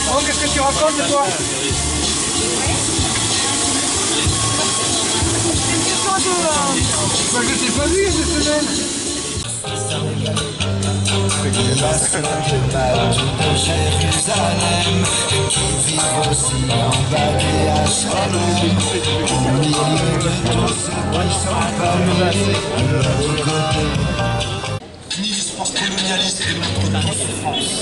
Bon, qu'est-ce que tu racontes de toi? Je t'ai pas vu il y a 2 semaines. Jérusalem, qui vit aussi en bas des HLM, au milieu de tous ceux qui sont parmi de l'autre côté. Fini du sport colonialiste et notre de France.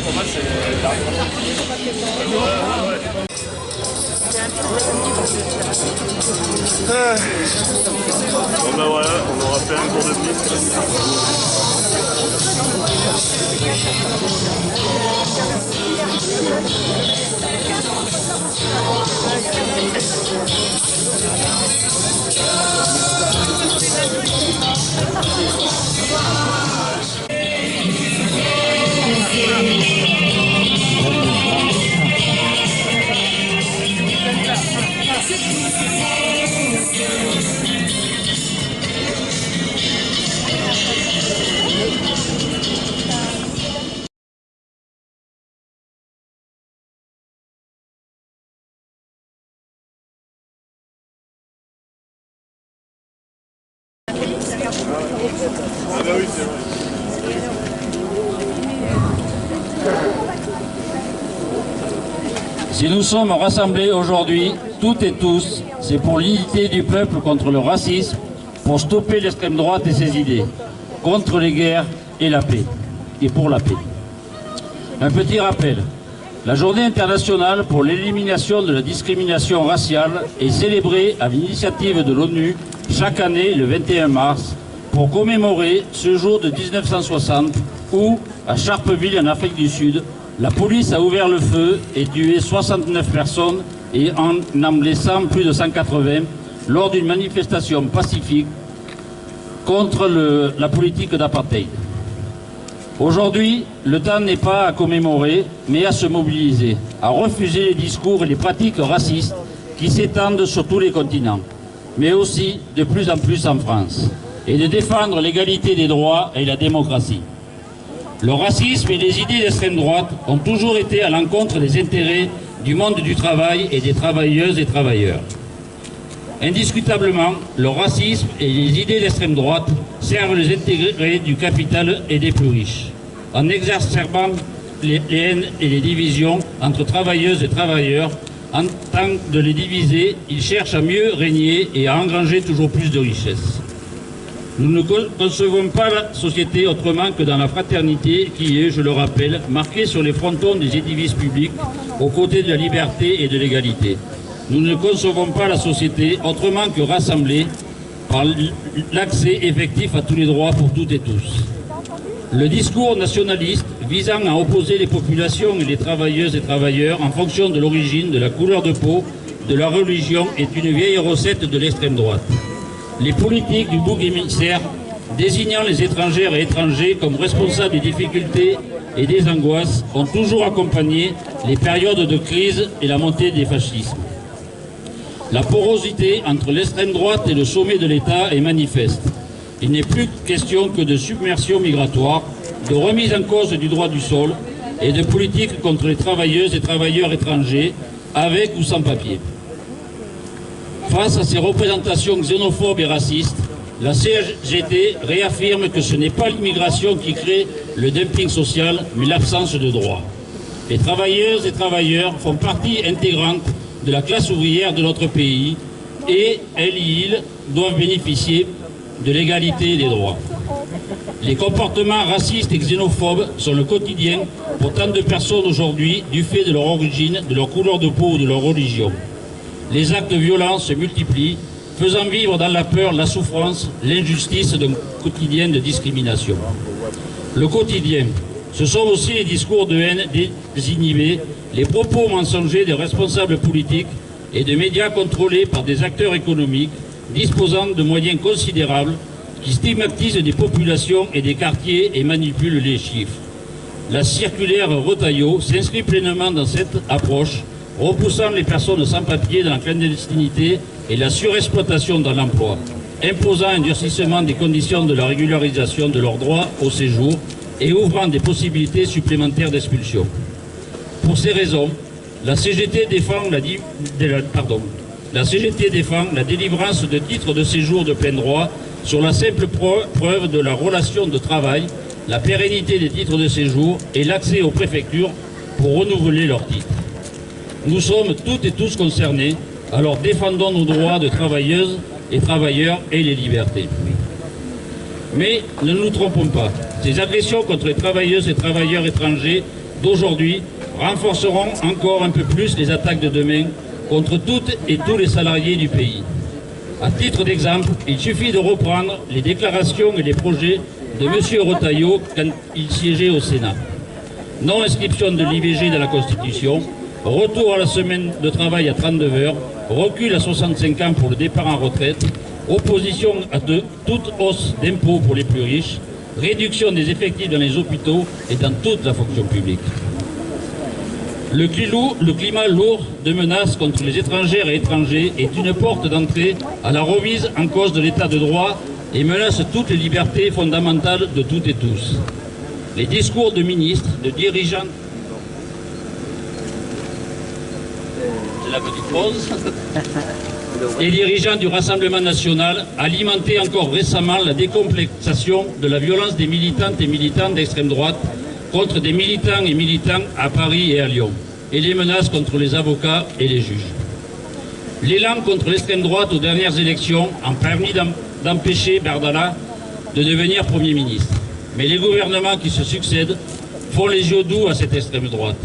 Pour moi, c'est bon ben voilà, on aura fait un cours de piste. Ah bah oui, c'est vrai. Si nous sommes rassemblés aujourd'hui, toutes et tous, c'est pour l'unité du peuple contre le racisme, pour stopper l'extrême droite et ses idées, contre les guerres et la paix, et pour la paix. Un petit rappel, la journée internationale pour l'élimination de la discrimination raciale est célébrée à l'initiative de l'ONU chaque année le 21 mars pour commémorer ce jour de 1960 où, à Sharpeville en Afrique du Sud, la police a ouvert le feu et tué 69 personnes et en blessant plus de 180 lors d'une manifestation pacifique contre la politique d'apartheid. Aujourd'hui, le temps n'est pas à commémorer, mais à se mobiliser, à refuser les discours et les pratiques racistes qui s'étendent sur tous les continents, mais aussi de plus en plus en France, et de défendre l'égalité des droits et la démocratie. Le racisme et les idées d'extrême droite ont toujours été à l'encontre des intérêts du monde du travail et des travailleuses et travailleurs. Indiscutablement, le racisme et les idées d'extrême droite servent les intérêts du capital et des plus riches. En exacerbant les haines et les divisions entre travailleuses et travailleurs, en tant de les diviser, ils cherchent à mieux régner et à engranger toujours plus de richesses. Nous ne concevons pas la société autrement que dans la fraternité qui est, je le rappelle, marquée sur les frontons des édifices publics aux côtés de la liberté et de l'égalité. Nous ne concevons pas la société autrement que rassemblée par l'accès effectif à tous les droits pour toutes et tous. Le discours nationaliste visant à opposer les populations et les travailleuses et travailleurs en fonction de l'origine, de la couleur de peau, de la religion est une vieille recette de l'extrême droite. Les politiques du bouc émissaire, désignant les étrangères et étrangers comme responsables des difficultés et des angoisses, ont toujours accompagné les périodes de crise et la montée des fascismes. La porosité entre l'extrême droite et le sommet de l'État est manifeste. Il n'est plus question que de submersion migratoire, de remise en cause du droit du sol et de politique contre les travailleuses et travailleurs étrangers, avec ou sans papier. Face à ces représentations xénophobes et racistes, la CGT réaffirme que ce n'est pas l'immigration qui crée le dumping social, mais l'absence de droits. Les travailleuses et travailleurs font partie intégrante de la classe ouvrière de notre pays et elles et ils doivent bénéficier de l'égalité des droits. Les comportements racistes et xénophobes sont le quotidien pour tant de personnes aujourd'hui du fait de leur origine, de leur couleur de peau ou de leur religion. Les actes violents se multiplient, faisant vivre dans la peur, la souffrance, l'injustice d'un quotidien de discrimination. Le quotidien, ce sont aussi les discours de haine désinhibés, les propos mensongers des responsables politiques, et de médias contrôlés par des acteurs économiques disposant de moyens considérables qui stigmatisent des populations et des quartiers et manipulent les chiffres. La circulaire Retailleau s'inscrit pleinement dans cette approche, repoussant les personnes sans papier dans la clandestinité et la surexploitation dans l'emploi, imposant un durcissement des conditions de la régularisation de leurs droits au séjour et ouvrant des possibilités supplémentaires d'expulsion. Pour ces raisons, la CGT défend la délivrance de titres de séjour de plein droit sur la simple preuve de la relation de travail, la pérennité des titres de séjour et l'accès aux préfectures pour renouveler leurs titres. Nous sommes toutes et tous concernés, alors défendons nos droits de travailleuses et travailleurs et les libertés. Mais ne nous trompons pas, ces agressions contre les travailleuses et travailleurs étrangers d'aujourd'hui renforceront encore un peu plus les attaques de demain contre toutes et tous les salariés du pays. À titre d'exemple, il suffit de reprendre les déclarations et les projets de M. Retailleau quand il siégeait au Sénat. Non-inscription de l'IVG dans la Constitution, retour à la semaine de travail à 39 heures, recul à 65 ans pour le départ en retraite, opposition à toute hausse d'impôts pour les plus riches, réduction des effectifs dans les hôpitaux et dans toute la fonction publique. Le climat lourd de menaces contre les étrangères et étrangers est une porte d'entrée à la remise en cause de l'état de droit et menace toutes les libertés fondamentales de toutes et tous. Les discours de ministres, de dirigeants... C'est la petite pause. Les dirigeants du Rassemblement national alimentaient encore récemment la décomplexation de la violence des militantes et militants d'extrême droite contre des militants et militants à Paris et à Lyon, et les menaces contre les avocats et les juges. L'élan contre l'extrême droite aux dernières élections a permis d'empêcher Bardella de devenir Premier ministre. Mais les gouvernements qui se succèdent font les yeux doux à cette extrême droite.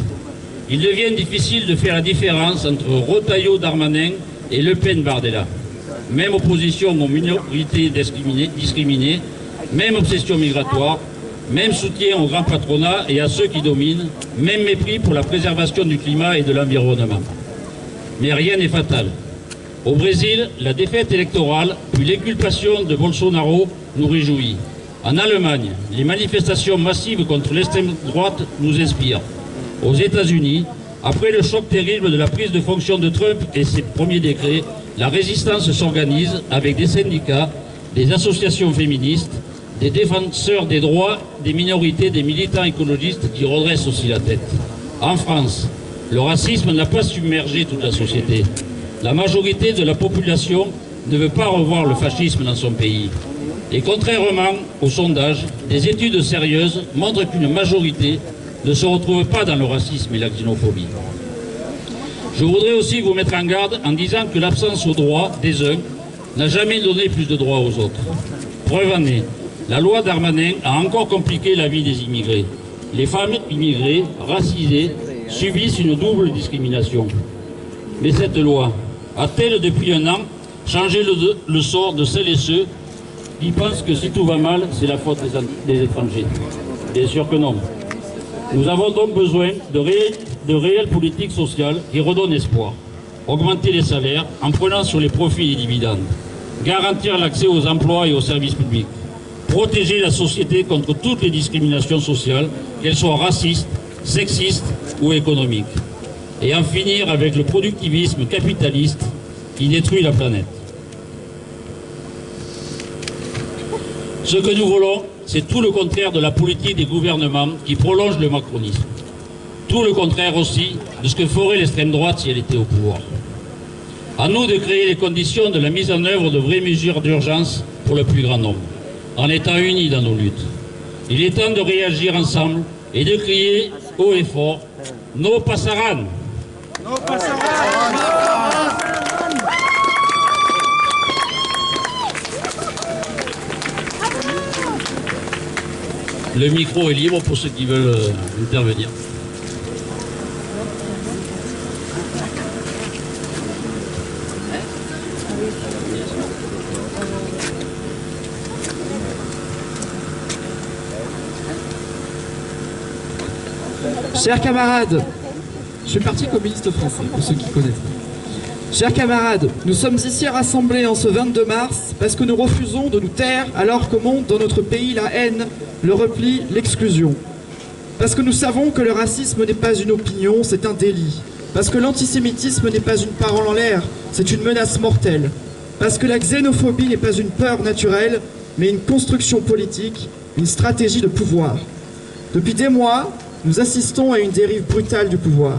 Il devient difficile de faire la différence entre Retailleau-Darmanin et Le Pen-Bardella. Même opposition aux minorités discriminées, même obsession migratoire, même soutien au grand patronat et à ceux qui dominent, même mépris pour la préservation du climat et de l'environnement. Mais rien n'est fatal. Au Brésil, la défaite électorale, puis l'inculpation de Bolsonaro nous réjouit. En Allemagne, les manifestations massives contre l'extrême droite nous inspirent. Aux États-Unis, après le choc terrible de la prise de fonction de Trump et ses premiers décrets, la résistance s'organise avec des syndicats, des associations féministes, des défenseurs des droits des minorités, des militants écologistes qui redressent aussi la tête. En France, le racisme n'a pas submergé toute la société. La majorité de la population ne veut pas revoir le fascisme dans son pays. Et contrairement aux sondages, des études sérieuses montrent qu'une majorité ne se retrouve pas dans le racisme et la xénophobie. Je voudrais aussi vous mettre en garde en disant que l'absence aux droits des uns n'a jamais donné plus de droits aux autres. Preuve en est, la loi Darmanin a encore compliqué la vie des immigrés. Les femmes immigrées, racisées, subissent une double discrimination. Mais cette loi a-t-elle depuis un an changé le sort de celles et ceux qui pensent que si tout va mal, c'est la faute des étrangers? Bien sûr que non. Nous avons donc besoin de réelles politiques sociales qui redonnent espoir. Augmenter les salaires en prenant sur les profits et les dividendes. Garantir l'accès aux emplois et aux services publics. Protéger la société contre toutes les discriminations sociales, qu'elles soient racistes, sexistes ou économiques. Et en finir avec le productivisme capitaliste qui détruit la planète. Ce que nous voulons, c'est tout le contraire de la politique des gouvernements qui prolonge le macronisme. Tout le contraire aussi de ce que ferait l'extrême droite si elle était au pouvoir. À nous de créer les conditions de la mise en œuvre de vraies mesures d'urgence pour le plus grand nombre, en étant unis dans nos luttes. Il est temps de réagir ensemble et de crier haut et fort « No pasarán !» No pasarán. Le micro est libre pour ceux qui veulent intervenir. Chers camarades, je suis le Parti communiste français, pour ceux qui connaissent. Chers camarades, nous sommes ici rassemblés en ce 22 mars parce que nous refusons de nous taire alors que monte dans notre pays la haine, le repli, l'exclusion. Parce que nous savons que le racisme n'est pas une opinion, c'est un délit. Parce que l'antisémitisme n'est pas une parole en l'air, c'est une menace mortelle. Parce que la xénophobie n'est pas une peur naturelle, mais une construction politique, une stratégie de pouvoir. Depuis des mois, nous assistons à une dérive brutale du pouvoir,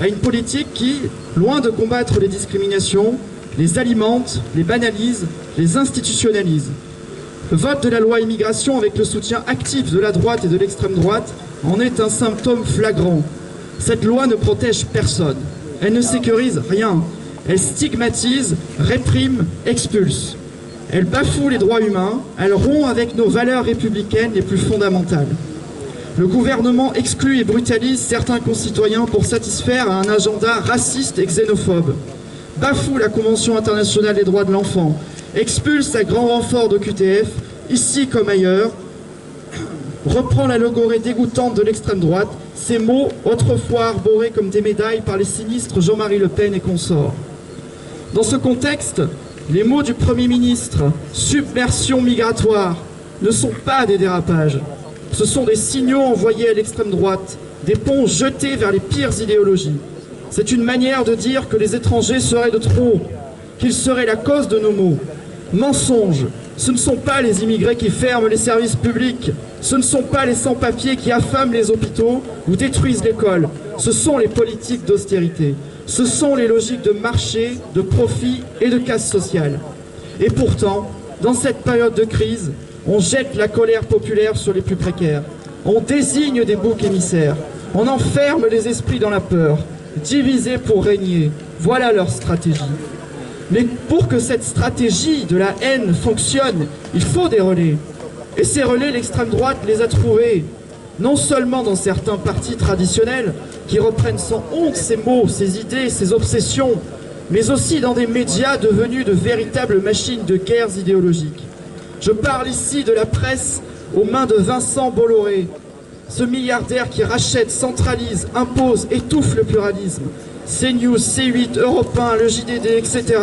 à une politique qui, loin de combattre les discriminations, les alimente, les banalise, les institutionnalise. Le vote de la loi immigration avec le soutien actif de la droite et de l'extrême droite en est un symptôme flagrant. Cette loi ne protège personne, elle ne sécurise rien, elle stigmatise, réprime, expulse. Elle bafoue les droits humains, elle rompt avec nos valeurs républicaines les plus fondamentales. Le gouvernement exclut et brutalise certains concitoyens pour satisfaire à un agenda raciste et xénophobe, bafoue la Convention internationale des droits de l'enfant, expulse à grand renfort de QTF, ici comme ailleurs, reprend la logorée dégoûtante de l'extrême droite, ces mots autrefois arborés comme des médailles par les sinistres Jean-Marie Le Pen et consorts. Dans ce contexte, les mots du Premier ministre « submersion migratoire » ne sont pas des dérapages. Ce sont des signaux envoyés à l'extrême droite, des ponts jetés vers les pires idéologies. C'est une manière de dire que les étrangers seraient de trop, qu'ils seraient la cause de nos maux. Mensonge, ce ne sont pas les immigrés qui ferment les services publics, ce ne sont pas les sans-papiers qui affament les hôpitaux ou détruisent l'école, ce sont les politiques d'austérité, ce sont les logiques de marché, de profit et de casse sociale. Et pourtant, dans cette période de crise, on jette la colère populaire sur les plus précaires, on désigne des boucs émissaires, on enferme les esprits dans la peur, diviser pour régner, voilà leur stratégie. Mais pour que cette stratégie de la haine fonctionne, il faut des relais. Et ces relais, l'extrême droite les a trouvés, non seulement dans certains partis traditionnels qui reprennent sans honte ces mots, ces idées, ces obsessions, mais aussi dans des médias devenus de véritables machines de guerres idéologiques. Je parle ici de la presse aux mains de Vincent Bolloré, ce milliardaire qui rachète, centralise, impose, étouffe le pluralisme. CNews, C8, Europe 1, le JDD, etc.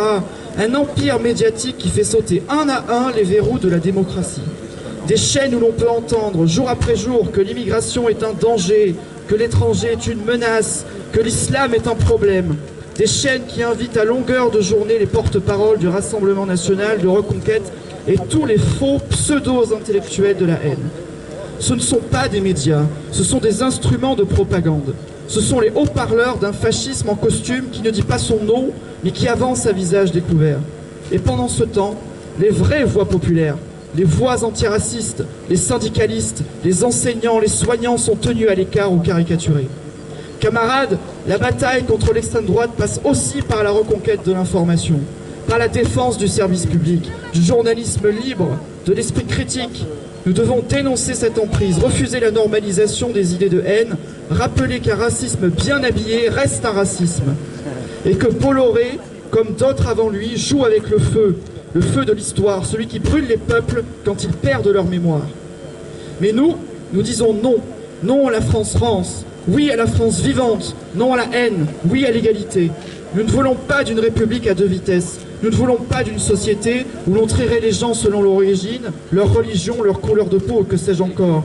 Un empire médiatique qui fait sauter un à un les verrous de la démocratie. Des chaînes où l'on peut entendre jour après jour que l'immigration est un danger, que l'étranger est une menace, que l'islam est un problème. Des chaînes qui invitent à longueur de journée les porte-paroles du Rassemblement national, de Reconquête et tous les faux pseudo-intellectuels de la haine. Ce ne sont pas des médias, ce sont des instruments de propagande. Ce sont les haut-parleurs d'un fascisme en costume qui ne dit pas son nom, mais qui avance à visage découvert. Et pendant ce temps, les vraies voix populaires, les voix antiracistes, les syndicalistes, les enseignants, les soignants sont tenus à l'écart ou caricaturés. Camarades, la bataille contre l'extrême droite passe aussi par la reconquête de l'information, par la défense du service public, du journalisme libre, de l'esprit critique. Nous devons dénoncer cette emprise, refuser la normalisation des idées de haine, rappeler qu'un racisme bien habillé reste un racisme. Et que Bolloré, comme d'autres avant lui, joue avec le feu de l'histoire, celui qui brûle les peuples quand ils perdent leur mémoire. Mais nous disons non, non à la France rance, oui à la France vivante, non à la haine, oui à l'égalité. Nous ne voulons pas d'une république à deux vitesses. Nous ne voulons pas d'une société où l'on trierait les gens selon leur origine, leur religion, leur couleur de peau, que sais-je encore.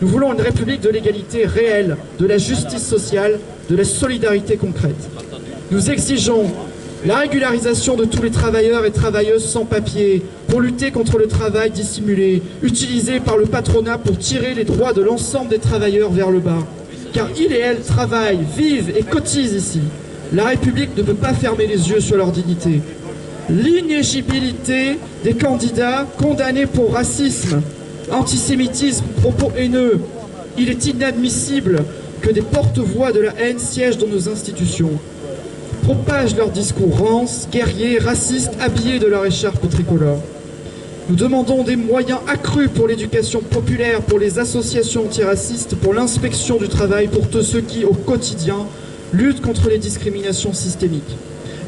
Nous voulons une république de l'égalité réelle, de la justice sociale, de la solidarité concrète. Nous exigeons la régularisation de tous les travailleurs et travailleuses sans papier pour lutter contre le travail dissimulé, utilisé par le patronat pour tirer les droits de l'ensemble des travailleurs vers le bas. Car ils et elles travaillent, vivent et cotisent ici. La République ne peut pas fermer les yeux sur leur dignité. L'inéligibilité des candidats condamnés pour racisme, antisémitisme, propos haineux. Il est inadmissible que des porte-voix de la haine siègent dans nos institutions, propagent leurs discours rances, guerriers, racistes, habillés de leur écharpe tricolore. Nous demandons des moyens accrus pour l'éducation populaire, pour les associations antiracistes, pour l'inspection du travail, pour tous ceux qui, au quotidien, luttent contre les discriminations systémiques.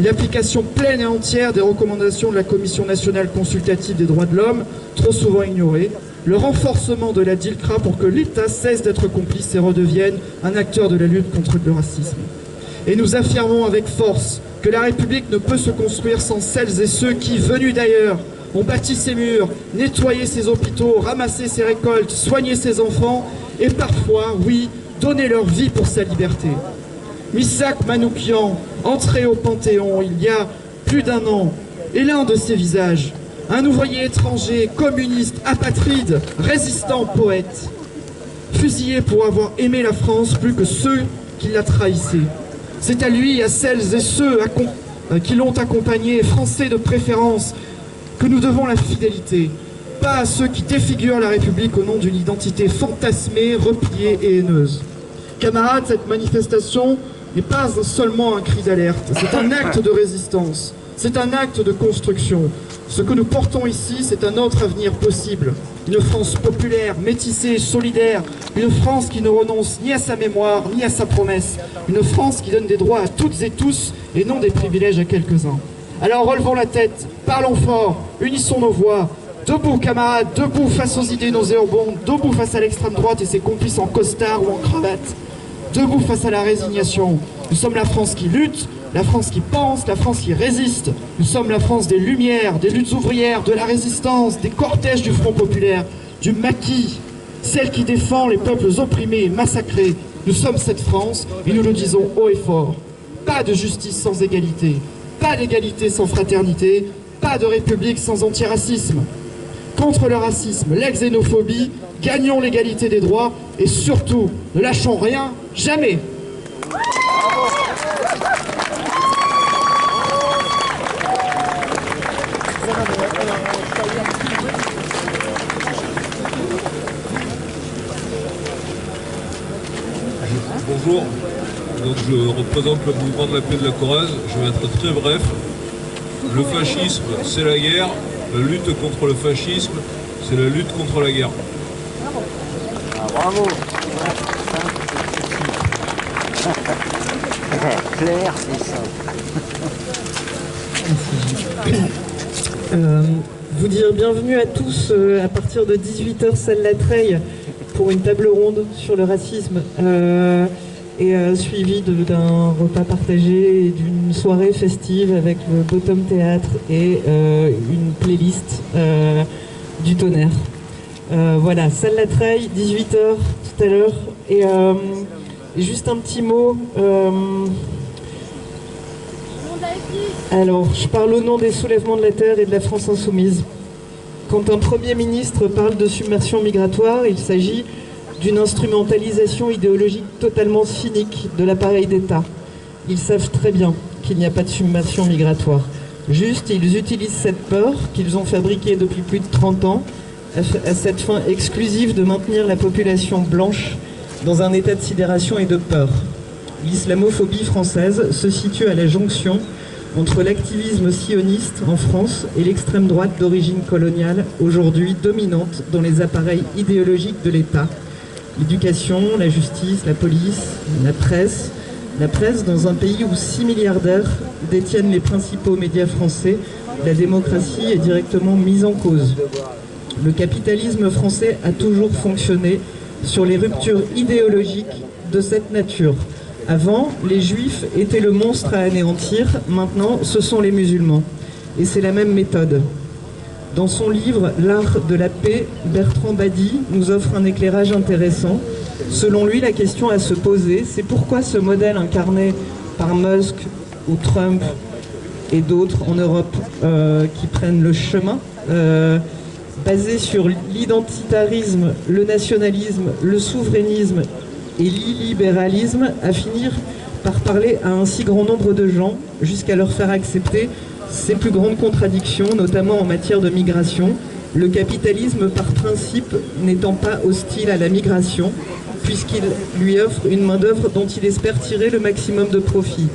L'application pleine et entière des recommandations de la Commission nationale consultative des droits de l'homme, trop souvent ignorée, le renforcement de la DILCRA pour que l'État cesse d'être complice et redevienne un acteur de la lutte contre le racisme. Et nous affirmons avec force que la République ne peut se construire sans celles et ceux qui, venus d'ailleurs, ont bâti ses murs, nettoyé ses hôpitaux, ramassé ses récoltes, soigné ses enfants et parfois, oui, donné leur vie pour sa liberté. Missak Manoukian, entré au Panthéon il y a plus d'1 an, et l'un de ses visages, un ouvrier étranger, communiste, apatride, résistant, poète, fusillé pour avoir aimé la France plus que ceux qui la trahissaient. C'est à lui et à celles et ceux qui l'ont accompagné, français de préférence, que nous devons la fidélité, pas à ceux qui défigurent la République au nom d'une identité fantasmée, repliée et haineuse. Camarades, cette manifestation n'est pas seulement un cri d'alerte, c'est un acte de résistance, c'est un acte de construction. Ce que nous portons ici, c'est un autre avenir possible. Une France populaire, métissée, solidaire, une France qui ne renonce ni à sa mémoire, ni à sa promesse, une France qui donne des droits à toutes et tous et non des privilèges à quelques-uns. Alors relevons la tête, parlons fort, unissons nos voix, debout camarades, debout face aux idées nauséabondes, debout face à l'extrême droite et ses complices en costard ou en cravate, debout face à la résignation. Nous sommes la France qui lutte, la France qui pense, la France qui résiste. Nous sommes la France des Lumières, des luttes ouvrières, de la résistance, des cortèges du Front populaire, du maquis, celle qui défend les peuples opprimés et massacrés. Nous sommes cette France et nous le disons haut et fort. Pas de justice sans égalité, pas d'égalité sans fraternité, pas de république sans antiracisme. Contre le racisme, l'exénophobie, gagnons l'égalité des droits et surtout, ne lâchons rien, jamais. Bonjour, donc je représente le mouvement de la paix de la Corrèze. Je vais être très bref. Le fascisme, c'est la guerre. La lutte contre le fascisme, c'est la lutte contre la guerre. Bravo. Claire, c'est ça. Vous dire bienvenue à tous à partir de 18h, salle La Treille, pour une table ronde sur le racisme, suivi d'un repas partagé et d'une soirée festive avec le Bottom Théâtre et une playlist du tonnerre. Voilà, salle La Treille, 18h tout à l'heure. Et juste un petit mot. Alors, je parle au nom des soulèvements de la Terre et de la France insoumise. Quand un Premier ministre parle de submersion migratoire, il s'agit d'une instrumentalisation idéologique totalement cynique de l'appareil d'État. Ils savent très bien qu'il n'y a pas de submersion migratoire. Juste, ils utilisent cette peur qu'ils ont fabriquée depuis plus de 30 ans à cette fin exclusive de maintenir la population blanche dans un état de sidération et de peur. L'islamophobie française se situe à la jonction entre l'activisme sioniste en France et l'extrême droite d'origine coloniale, aujourd'hui dominante dans les appareils idéologiques de l'État. L'éducation, la justice, la police, la presse dans un pays où 6 milliardaires détiennent les principaux médias français, la démocratie est directement mise en cause. Le capitalisme français a toujours fonctionné sur les ruptures idéologiques de cette nature. Avant, les juifs étaient le monstre à anéantir, maintenant ce sont les musulmans. Et c'est la même méthode. Dans son livre « L'art de la paix », Bertrand Badi nous offre un éclairage intéressant. Selon lui, la question à se poser, c'est pourquoi ce modèle incarné par Musk ou Trump et d'autres en Europe qui prennent le chemin, basé sur l'identitarisme, le nationalisme, le souverainisme et l'illibéralisme, à finir par parler à un si grand nombre de gens jusqu'à leur faire accepter ses plus grandes contradictions, notamment en matière de migration, le capitalisme par principe n'étant pas hostile à la migration, puisqu'il lui offre une main-d'œuvre dont il espère tirer le maximum de profit.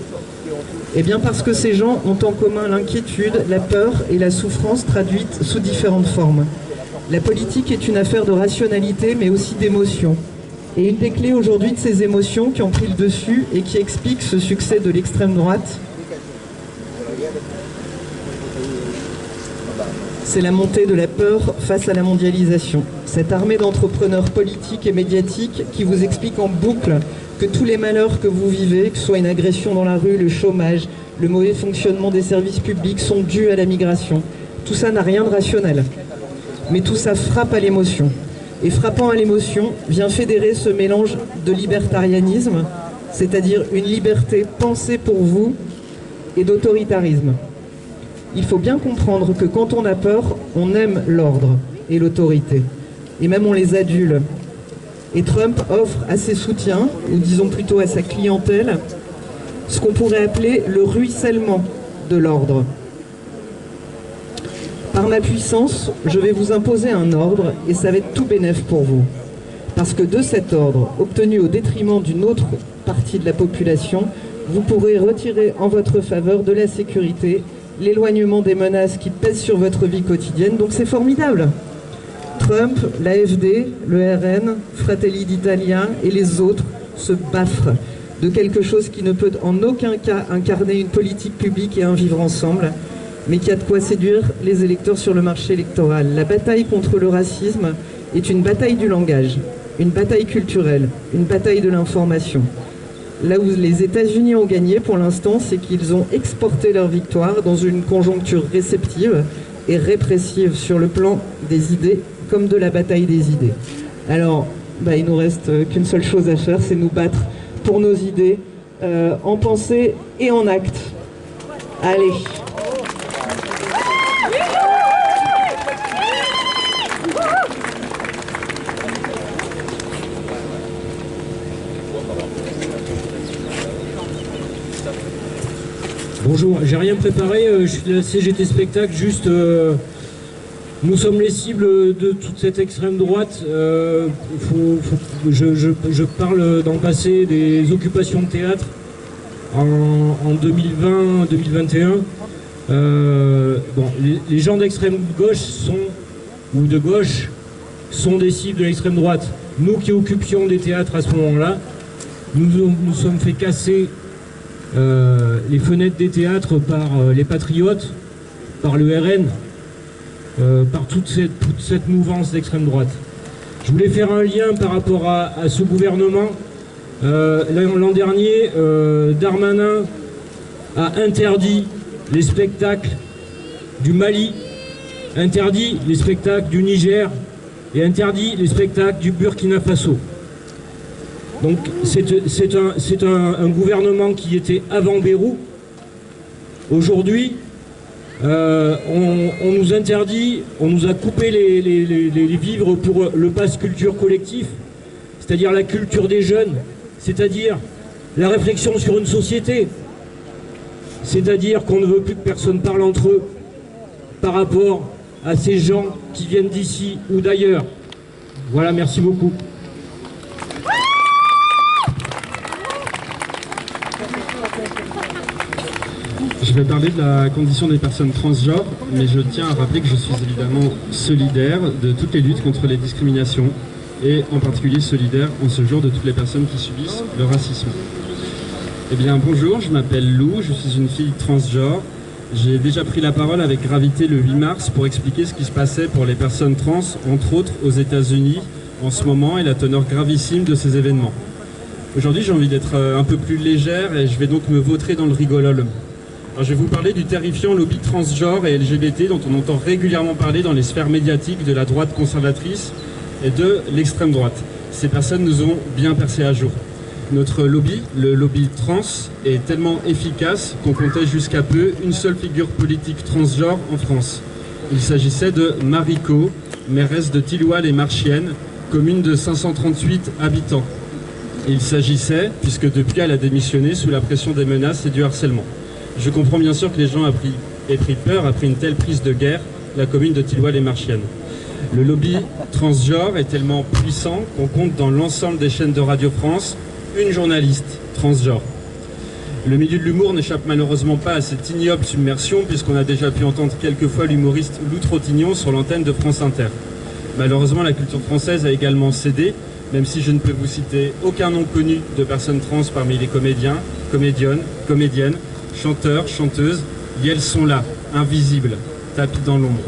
Et bien parce que ces gens ont en commun l'inquiétude, la peur et la souffrance traduites sous différentes formes. La politique est une affaire de rationalité, mais aussi d'émotion. Et une des clés aujourd'hui de ces émotions qui ont pris le dessus et qui explique ce succès de l'extrême droite, c'est la montée de la peur face à la mondialisation. Cette armée d'entrepreneurs politiques et médiatiques qui vous explique en boucle que tous les malheurs que vous vivez, que ce soit une agression dans la rue, le chômage, le mauvais fonctionnement des services publics, sont dus à la migration. Tout ça n'a rien de rationnel. Mais tout ça frappe à l'émotion. Et frappant à l'émotion, vient fédérer ce mélange de libertarianisme, c'est-à-dire une liberté pensée pour vous, et d'autoritarisme. Il faut bien comprendre que quand on a peur, on aime l'ordre et l'autorité. Et même on les adule. Et Trump offre à ses soutiens, ou disons plutôt à sa clientèle, ce qu'on pourrait appeler le ruissellement de l'ordre. Par ma puissance, je vais vous imposer un ordre et ça va être tout bénef pour vous. Parce que de cet ordre, obtenu au détriment d'une autre partie de la population, vous pourrez retirer en votre faveur de la sécurité, l'éloignement des menaces qui pèsent sur votre vie quotidienne, donc c'est formidable. Trump, l'AfD, le RN, Fratelli d'Italia et les autres se baffrent de quelque chose qui ne peut en aucun cas incarner une politique publique et un vivre ensemble, mais qui a de quoi séduire les électeurs sur le marché électoral. La bataille contre le racisme est une bataille du langage, une bataille culturelle, une bataille de l'information. Là où les États-Unis ont gagné pour l'instant, c'est qu'ils ont exporté leur victoire dans une conjoncture réceptive et répressive sur le plan des idées comme de la bataille des idées. Alors, il nous reste qu'une seule chose à faire, c'est nous battre pour nos idées en pensée et en acte. Allez! Bonjour, j'ai rien préparé, je suis de la CGT Spectacle, juste nous sommes les cibles de toute cette extrême droite. Je parle dans le passé des occupations de théâtre en 2020-2021. Les gens d'extrême gauche ou de gauche sont des cibles de l'extrême droite. Nous qui occupions des théâtres à ce moment-là, nous sommes fait casser les fenêtres des théâtres par les patriotes, par le RN, par toute cette mouvance d'extrême droite. Je voulais faire un lien par rapport à ce gouvernement. L'an dernier, Darmanin a interdit les spectacles du Mali, interdit les spectacles du Niger et interdit les spectacles du Burkina Faso. Donc c'est un gouvernement qui était avant Bayrou. Aujourd'hui, on nous interdit, on nous a coupé les vivres pour le pass culture collectif, c'est-à-dire la culture des jeunes, c'est-à-dire la réflexion sur une société, c'est-à-dire qu'on ne veut plus que personne parle entre eux par rapport à ces gens qui viennent d'ici ou d'ailleurs. Voilà, merci beaucoup. Je vais parler de la condition des personnes transgenres, mais je tiens à rappeler que je suis évidemment solidaire de toutes les luttes contre les discriminations et en particulier solidaire en ce jour de toutes les personnes qui subissent le racisme. Eh bien bonjour, je m'appelle Lou, je suis une fille transgenre. J'ai déjà pris la parole avec gravité le 8 mars pour expliquer ce qui se passait pour les personnes trans, entre autres aux États-Unis en ce moment et la teneur gravissime de ces événements. Aujourd'hui j'ai envie d'être un peu plus légère et je vais donc me vautrer dans le rigolol. Alors, je vais vous parler du terrifiant lobby transgenre et LGBT dont on entend régulièrement parler dans les sphères médiatiques de la droite conservatrice et de l'extrême droite. Ces personnes nous ont bien percé à jour. Notre lobby, le lobby trans, est tellement efficace qu'on comptait jusqu'à peu une seule figure politique transgenre en France. Il s'agissait de Mariko, mairesse de Tilloy-les-Marchiennes, commune de 538 habitants. Il s'agissait, puisque depuis elle a démissionné sous la pression des menaces et du harcèlement. Je comprends bien sûr que les gens aient pris peur après une telle prise de guerre, la commune de Tilloy-les-Marchiennes. Le lobby transgenre est tellement puissant qu'on compte dans l'ensemble des chaînes de Radio France une journaliste transgenre. Le milieu de l'humour n'échappe malheureusement pas à cette ignoble submersion puisqu'on a déjà pu entendre quelquefois l'humoriste Lou Trottignon sur l'antenne de France Inter. Malheureusement, la culture française a également cédé, même si je ne peux vous citer aucun nom connu de personnes trans parmi les comédiens, comédiennes, chanteurs, chanteuses, et elles sont là, invisibles, tapis dans l'ombre.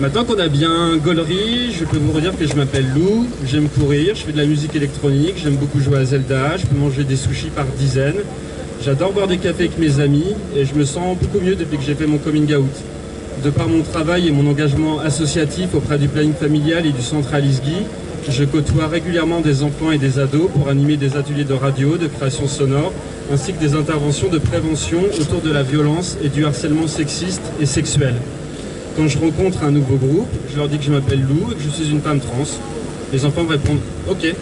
Maintenant qu'on a bien gaulerie, je peux vous redire que je m'appelle Lou, j'aime courir, je fais de la musique électronique, j'aime beaucoup jouer à Zelda, je peux manger des sushis par dizaines, j'adore boire des cafés avec mes amis et je me sens beaucoup mieux depuis que j'ai fait mon coming out. De par mon travail et mon engagement associatif auprès du planning familial et du centre Alice Guy, je côtoie régulièrement des enfants et des ados pour animer des ateliers de radio, de création sonore, ainsi que des interventions de prévention autour de la violence et du harcèlement sexiste et sexuel. Quand je rencontre un nouveau groupe, je leur dis que je m'appelle Lou et que je suis une femme trans. Les enfants me répondent « Ok ».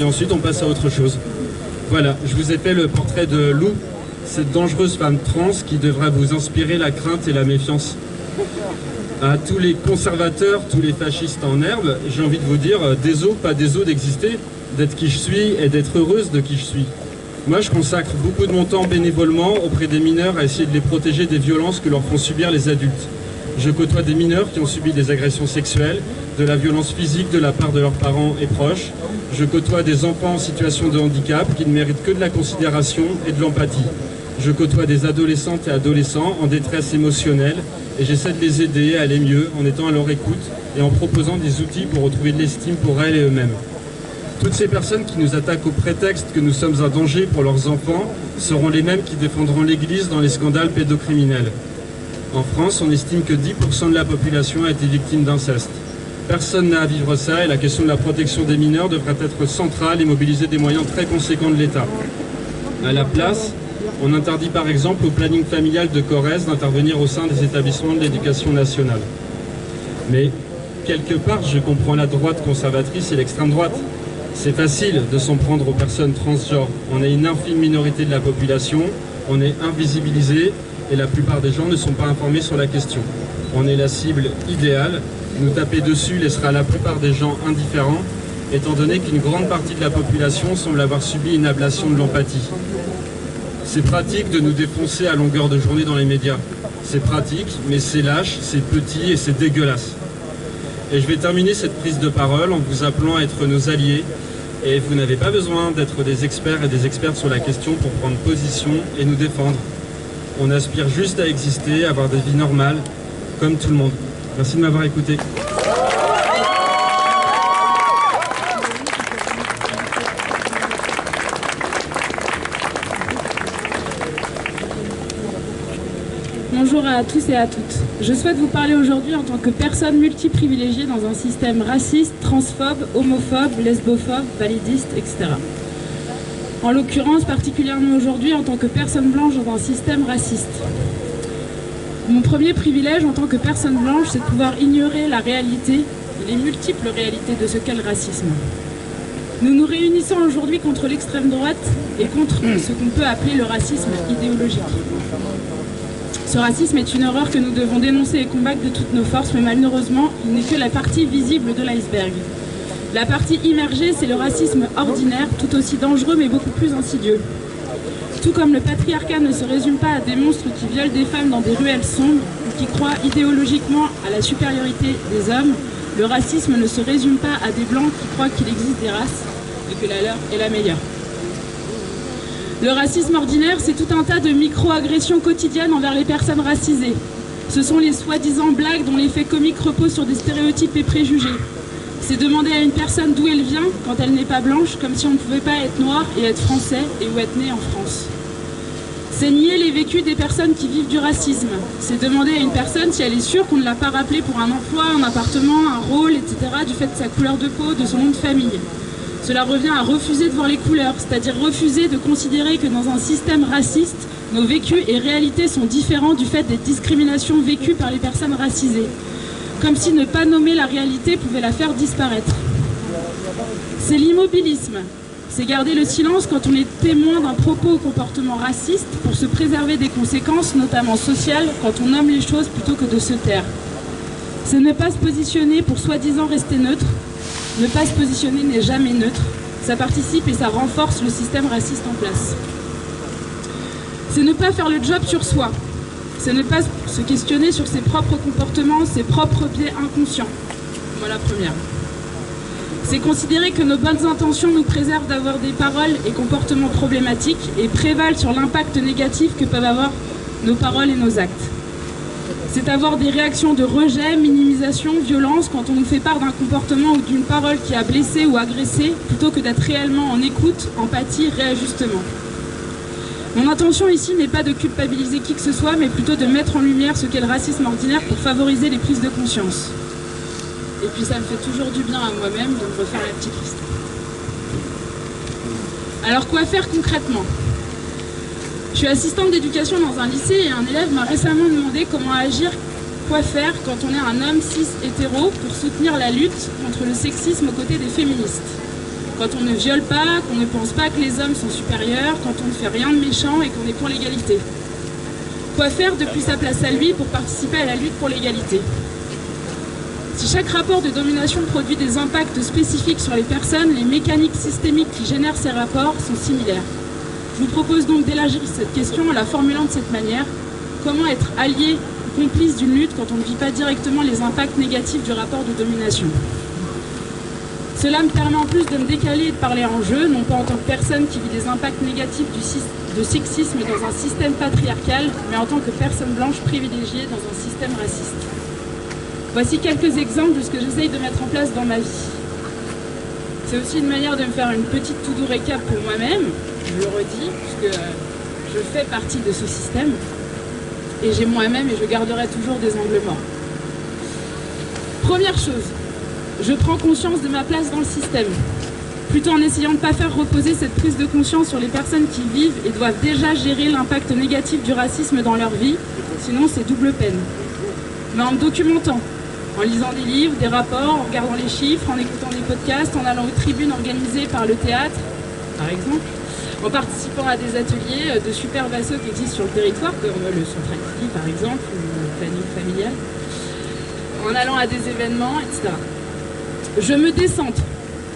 Et ensuite, on passe à autre chose. Voilà, je vous ai fait le portrait de Lou, cette dangereuse femme trans qui devrait vous inspirer la crainte et la méfiance. À tous les conservateurs, tous les fascistes en herbe, j'ai envie de vous dire désolé, pas désolé d'exister, d'être qui je suis et d'être heureuse de qui je suis. Moi, je consacre beaucoup de mon temps bénévolement auprès des mineurs à essayer de les protéger des violences que leur font subir les adultes. Je côtoie des mineurs qui ont subi des agressions sexuelles, de la violence physique de la part de leurs parents et proches. Je côtoie des enfants en situation de handicap qui ne méritent que de la considération et de l'empathie. Je côtoie des adolescentes et adolescents en détresse émotionnelle et j'essaie de les aider à aller mieux en étant à leur écoute et en proposant des outils pour retrouver de l'estime pour elles et eux-mêmes. Toutes ces personnes qui nous attaquent au prétexte que nous sommes un danger pour leurs enfants seront les mêmes qui défendront l'Église dans les scandales pédocriminels. En France, on estime que 10% de la population a été victime d'inceste. Personne n'a à vivre ça et la question de la protection des mineurs devrait être centrale et mobiliser des moyens très conséquents de l'État. À la place, on interdit par exemple au planning familial de Corrèze d'intervenir au sein des établissements de l'éducation nationale. Mais quelque part, je comprends la droite conservatrice et l'extrême droite. C'est facile de s'en prendre aux personnes transgenres. On est une infime minorité de la population, on est invisibilisé et la plupart des gens ne sont pas informés sur la question. On est la cible idéale. Nous taper dessus laissera la plupart des gens indifférents, étant donné qu'une grande partie de la population semble avoir subi une ablation de l'empathie. C'est pratique de nous défoncer à longueur de journée dans les médias. C'est pratique, mais c'est lâche, c'est petit et c'est dégueulasse. Et je vais terminer cette prise de parole en vous appelant à être nos alliés. Et vous n'avez pas besoin d'être des experts et des expertes sur la question pour prendre position et nous défendre. On aspire juste à exister, à avoir des vies normales, comme tout le monde. Merci de m'avoir écouté. Bonjour à tous et à toutes. Je souhaite vous parler aujourd'hui en tant que personne multiprivilégiée dans un système raciste, transphobe, homophobe, lesbophobe, validiste, etc. En l'occurrence, particulièrement aujourd'hui, en tant que personne blanche dans un système raciste. Mon premier privilège en tant que personne blanche, c'est de pouvoir ignorer la réalité, les multiples réalités de ce qu'est le racisme. Nous nous réunissons aujourd'hui contre l'extrême droite et contre ce qu'on peut appeler le racisme idéologique. Ce racisme est une horreur que nous devons dénoncer et combattre de toutes nos forces, mais malheureusement, il n'est que la partie visible de l'iceberg. La partie immergée, c'est le racisme ordinaire, tout aussi dangereux mais beaucoup plus insidieux. Tout comme le patriarcat ne se résume pas à des monstres qui violent des femmes dans des ruelles sombres ou qui croient idéologiquement à la supériorité des hommes, le racisme ne se résume pas à des blancs qui croient qu'il existe des races et que la leur est la meilleure. Le racisme ordinaire, c'est tout un tas de micro-agressions quotidiennes envers les personnes racisées. Ce sont les soi-disant blagues dont l'effet comique repose sur des stéréotypes et préjugés. C'est demander à une personne d'où elle vient quand elle n'est pas blanche, comme si on ne pouvait pas être noir et être français et ou être né en France. C'est nier les vécus des personnes qui vivent du racisme. C'est demander à une personne si elle est sûre qu'on ne l'a pas rappelée pour un emploi, un appartement, un rôle, etc. du fait de sa couleur de peau, de son nom de famille. Cela revient à refuser de voir les couleurs, c'est-à-dire refuser de considérer que dans un système raciste, nos vécus et réalités sont différents du fait des discriminations vécues par les personnes racisées. Comme si ne pas nommer la réalité pouvait la faire disparaître. C'est l'immobilisme. C'est garder le silence quand on est témoin d'un propos ou comportement raciste pour se préserver des conséquences, notamment sociales, quand on nomme les choses plutôt que de se taire. C'est ne pas se positionner pour soi-disant rester neutre. Ne pas se positionner n'est jamais neutre. Ça participe et ça renforce le système raciste en place. C'est ne pas faire le job sur soi. C'est ne pas se questionner sur ses propres comportements, ses propres biais inconscients. Moi la première. C'est considérer que nos bonnes intentions nous préservent d'avoir des paroles et comportements problématiques et prévalent sur l'impact négatif que peuvent avoir nos paroles et nos actes. C'est avoir des réactions de rejet, minimisation, violence quand on nous fait part d'un comportement ou d'une parole qui a blessé ou agressé, plutôt que d'être réellement en écoute, empathie, réajustement. Mon intention ici n'est pas de culpabiliser qui que ce soit, mais plutôt de mettre en lumière ce qu'est le racisme ordinaire pour favoriser les prises de conscience. Et puis ça me fait toujours du bien à moi-même de me refaire la petite liste. Alors quoi faire concrètement ? Je suis assistante d'éducation dans un lycée et un élève m'a récemment demandé comment agir, quoi faire quand on est un homme cis hétéro pour soutenir la lutte contre le sexisme aux côtés des féministes. Quand on ne viole pas, qu'on ne pense pas que les hommes sont supérieurs, quand on ne fait rien de méchant et qu'on est pour l'égalité. Quoi faire depuis sa place à lui pour participer à la lutte pour l'égalité ? Si chaque rapport de domination produit des impacts spécifiques sur les personnes, les mécaniques systémiques qui génèrent ces rapports sont similaires. Je vous propose donc d'élargir cette question en la formulant de cette manière. Comment être allié ou complice d'une lutte quand on ne vit pas directement les impacts négatifs du rapport de domination ? Cela me permet en plus de me décaler et de parler en jeu, non pas en tant que personne qui vit des impacts négatifs de sexisme dans un système patriarcal, mais en tant que personne blanche privilégiée dans un système raciste. Voici quelques exemples de ce que j'essaye de mettre en place dans ma vie. C'est aussi une manière de me faire une petite to-do récap pour moi-même, je le redis, puisque je fais partie de ce système, et j'ai moi-même et je garderai toujours des angles morts. Première chose, je prends conscience de ma place dans le système, plutôt en essayant de ne pas faire reposer cette prise de conscience sur les personnes qui vivent et doivent déjà gérer l'impact négatif du racisme dans leur vie, sinon c'est double peine. Mais en me documentant, en lisant des livres, des rapports, en regardant les chiffres, en écoutant des podcasts, en allant aux tribunes organisées par le théâtre, par exemple, en participant à des ateliers de super assos qui existent sur le territoire, comme le Centre Acti par exemple, ou le planning familial, en allant à des événements, etc. Je me décentre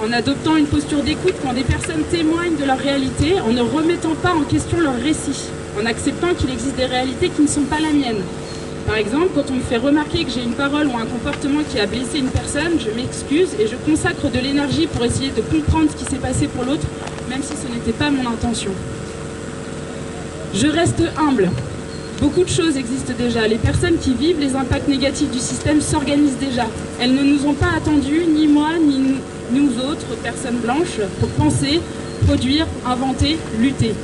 en adoptant une posture d'écoute quand des personnes témoignent de leur réalité, en ne remettant pas en question leur récit, en acceptant qu'il existe des réalités qui ne sont pas la mienne. Par exemple, quand on me fait remarquer que j'ai une parole ou un comportement qui a blessé une personne, je m'excuse et je consacre de l'énergie pour essayer de comprendre ce qui s'est passé pour l'autre, même si ce n'était pas mon intention. Je reste humble. Beaucoup de choses existent déjà. Les personnes qui vivent les impacts négatifs du système s'organisent déjà. Elles ne nous ont pas attendus, ni moi, ni nous autres, personnes blanches, pour penser, produire, inventer, lutter.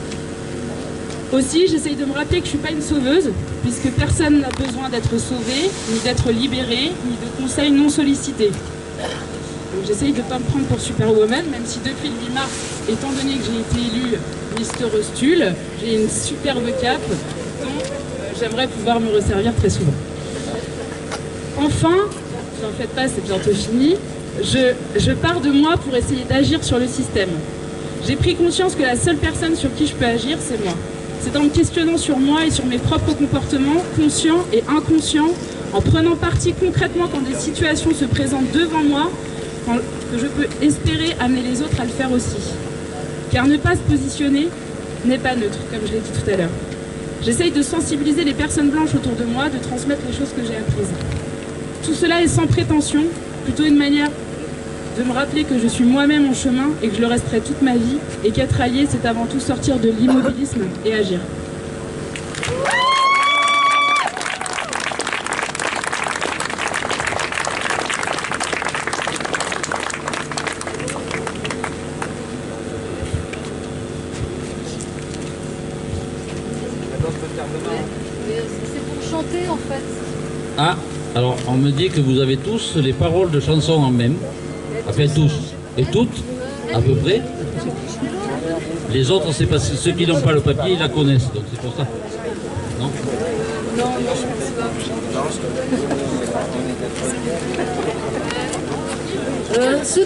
Aussi, j'essaye de me rappeler que je ne suis pas une sauveuse, puisque personne n'a besoin d'être sauvé, ni d'être libéré, ni de conseils non sollicités. Donc j'essaye de ne pas me prendre pour Superwoman, même si depuis le 8 mars, étant donné que j'ai été élue Mister Rostule, j'ai une superbe cape dont j'aimerais pouvoir me resservir très souvent. Enfin, n'en faites pas, c'est bientôt fini, je pars de moi pour essayer d'agir sur le système. J'ai pris conscience que la seule personne sur qui je peux agir, c'est moi. C'est en me questionnant sur moi et sur mes propres comportements, conscients et inconscients, en prenant parti concrètement quand des situations se présentent devant moi, que je peux espérer amener les autres à le faire aussi. Car ne pas se positionner n'est pas neutre, comme je l'ai dit tout à l'heure. J'essaye de sensibiliser les personnes blanches autour de moi, de transmettre les choses que j'ai apprises. Tout cela est sans prétention, plutôt une manière de me rappeler que je suis moi-même en chemin et que je le resterai toute ma vie, et qu'être allié, c'est avant tout sortir de l'immobilisme et agir. C'est pour chanter en fait. Ah, alors on me dit que vous avez tous les paroles de chansons en même. Enfin tous. Et toutes, à peu près. Les autres, c'est parce que ceux qui n'ont pas le papier, ils la connaissent. Donc c'est pour ça. Non ? Non, je pense pas. Ceux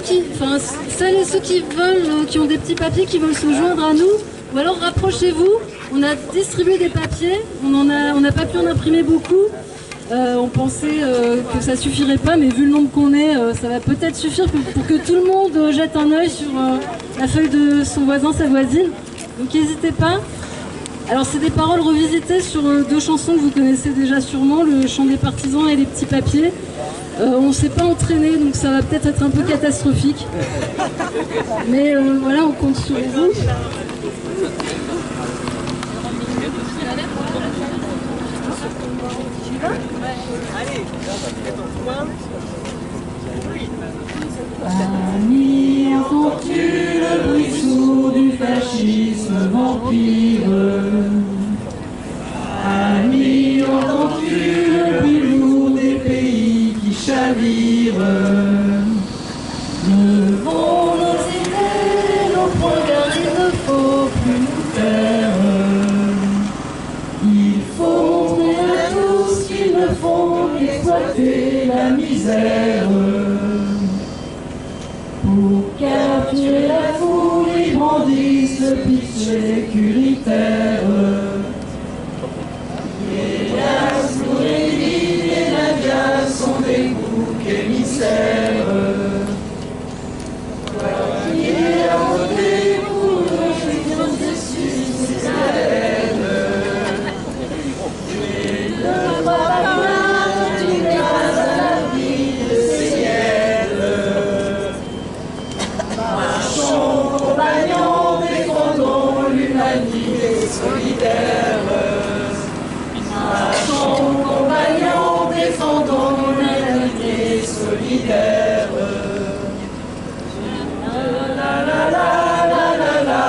qui veulent, qui ont des petits papiers, qui veulent se joindre à nous, ou alors rapprochez-vous. On a distribué des papiers, on n'a pas pu en imprimer beaucoup. On pensait que ça suffirait pas, mais vu le nombre qu'on est, ça va peut-être suffire pour que tout le monde jette un œil sur la feuille de son voisin, sa voisine. Donc n'hésitez pas. Alors c'est des paroles revisitées sur deux chansons que vous connaissez déjà sûrement, le chant des partisans et les petits papiers. On ne s'est pas entraîné, donc ça va peut-être être un peu catastrophique. Mais voilà, on compte sur vous. Tu vas ? Ouais. Ami, entends-tu le bruit sourd du fascisme vampire? Ami, entends-tu le bruit lourd des pays qui chavirent? Levons nos idées, nos progrès, il ne faut plus nous taire. Il faut montrer à tous qu'ils ne font qu'exploiter la misère. Pour capturer la foule, ils brandissent le pitch sécuritaire. Les gaz, Noureddin et Nadia sont des boucs émissaires. Toi qui es à voter pour eux, je viens dessus, c'est la haine. Tu ne crois pas, tu n'es pas à l'abri de ces guerres. Marchons, compagnons, défendons l'humanité solidaire. Marchons, compagnons, défendons l'humanité solidaire. La la la la la la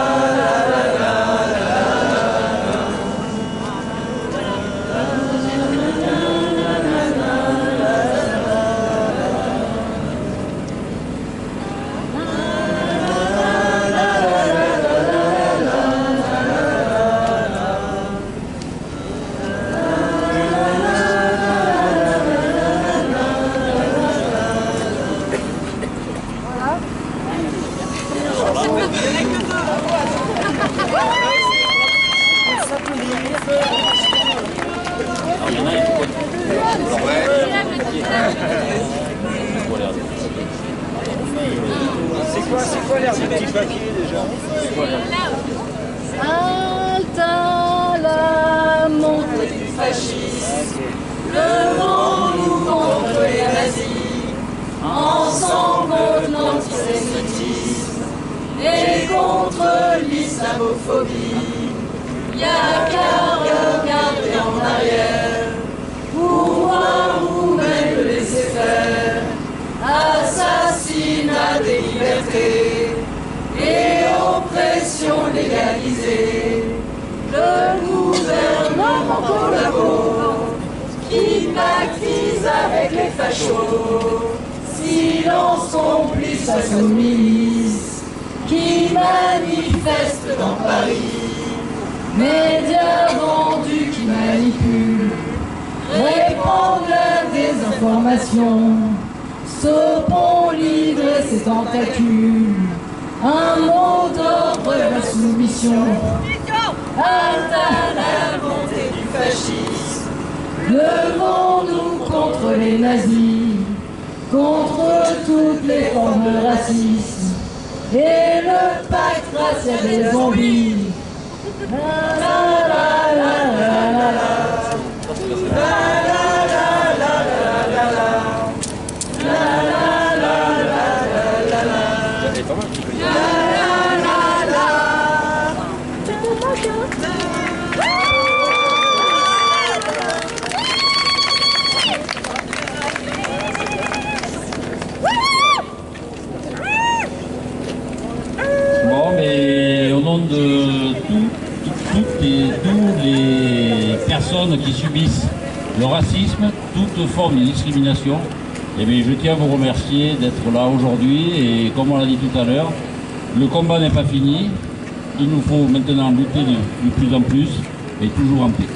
C'est quoi l'air du petit papier déjà? Alta la montée du fascisme, levons-nous contre les nazis, ensemble contre l'antisémitisme et contre l'islamophobie. Y'a qu'à regarder en arrière pour voir vous-même le laisser faire. Assassinat des libertés et oppression légalisée. Le gouvernement collabore, qui pactise avec les fachos. Silence complice face aux milices qui manifestent dans Paris. Médias vendus qui manipulent, répandent la désinformation. Stoppons livrer ces tentacules. Un mot d'ordre, la soumission. Alta la montée du fascisme. Levons-nous contre les nazis, contre toutes les formes de racisme et le pacte racial des zombies. La la la la la la la la la la la. Bon, mais au nom de toutes les personnes qui subissent le racisme, toute forme de discrimination, eh bien, je tiens à vous remercier d'être là aujourd'hui et comme on l'a dit tout à l'heure, le combat n'est pas fini, il nous faut maintenant lutter de plus en plus et toujours en paix.